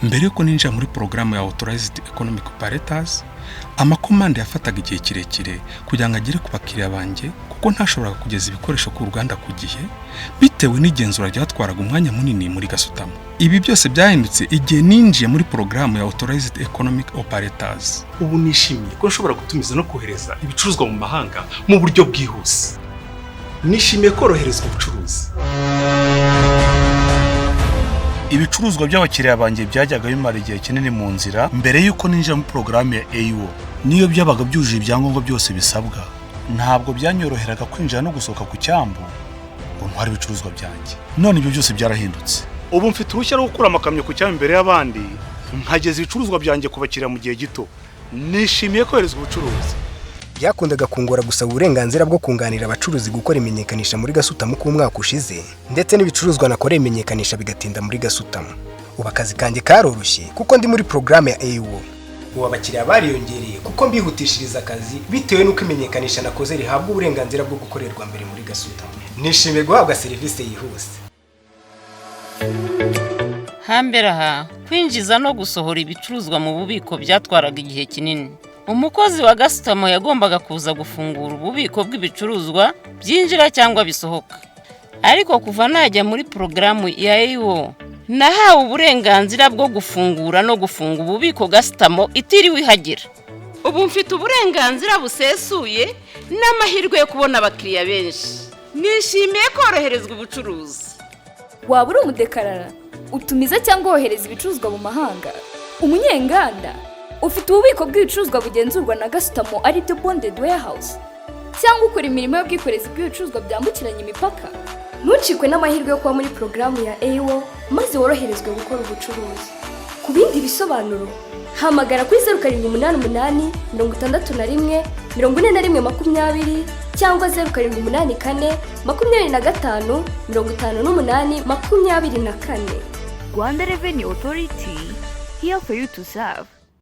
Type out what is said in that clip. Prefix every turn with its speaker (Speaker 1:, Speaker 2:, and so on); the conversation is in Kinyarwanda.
Speaker 1: Mbere yuko ninjira muri programu ya Authorized Economic Operators, amakomande yafataga igihe kirekire kugira ngo agere ku bakiriya banjye kuko ntashobora kugeza ibikoresho ku ruganda ku gihe bitewe n'igenzura ryatwaraga umwanya munini muri Gasutamo. Ibi byose byahindutse igihe ninjiye muri programu ya Authorized Economic Operators.
Speaker 2: Ubu nishimiye ko nshobora gutumiza no kohereza ibicuruzwa mu mahanga mu buryo bwihuse. Nishimiye koroherezwa ubucuruzi.
Speaker 3: Ibicuruzwa by'abakiriya banjye byajyaga bimara igihe kinini mu nzira mbere yuko ninjira muri programu ya AEO. Niyo byabaga byujuje ibyangombwa byose bisabwa, ntabwo byanyoroheraga kwinjira no gusohoka ku cyambu ngo ntware ibicuruzwa byanjye. None ibyo byose byarahindutse.
Speaker 4: Ubu mfite uruhushya rwo gukura amakamyo ku cyambu imbere y'abandi, nkageza ibicuruzwa byanjye kubakiriya mu gihe gito. Nishimiye kohereza ubucuruzi.
Speaker 5: Byakundaga kungora gusaba uburenganzira bwo kunganira abacuruzi gukora imenyekanisha muri Gasutamo ku mwaka ushize, ndetse n'ibicuruzwa nakoreye imenyekanisha bigatinda muri Gasutamo. Ubu akazi kanjye karoroshye kuko ndi muri programu ya AEO. Ubu abakiriya bariyongereye kuko mbihutishiriza akazi bitewe n'uko imenyekanisha nakoze rihabwa uburenganzira bwo gukorerwa mbere muri Gasutamo. Nishimiye guhabwa serivisi yihuse.
Speaker 6: Hambere aha kwinjiza no gusohora ibicuruzwa mu bubiko byatwaraga igihe kinini. Umukozi wa Gasutamo yagombaga kuza gufungura ububiko bw'ibicuruzwa byinjira cyangwa bisohoka. Ariko kuva najya muri programu ya AEO, nahawe uburenganzira bwo gufungura no gufunga ububiko Gasutamo itiriwe ihagera. Ubu mfite uburenganzira busesuye n'amahirwe yo kubona abakiriya benshi. Nishimiye koroherezwa ubucuruzi.
Speaker 7: Waba uri umudekarara, utumiza cyangwa wohereza ibicuruzwa mu mahanga, umunyenganda, ufite ububiko bw'ibicuruzwa bugenzurwa na Gasutamo ari byo bonded warehouse, cyangwa ukora imirimo y'ubwikorezi bw'ibicuruzwa byambukiranya imipaka. Ntucikwe n'amahirwe yo kuba muri programu ya AEO maze woroherezwe gukora ubucuruzi. Ku bindi bisobanuro hamagara kuri 0788 61 41 20 cyangwa 0784 25 58 24.
Speaker 8: Rwanda Revenue Authority, here for you to serve.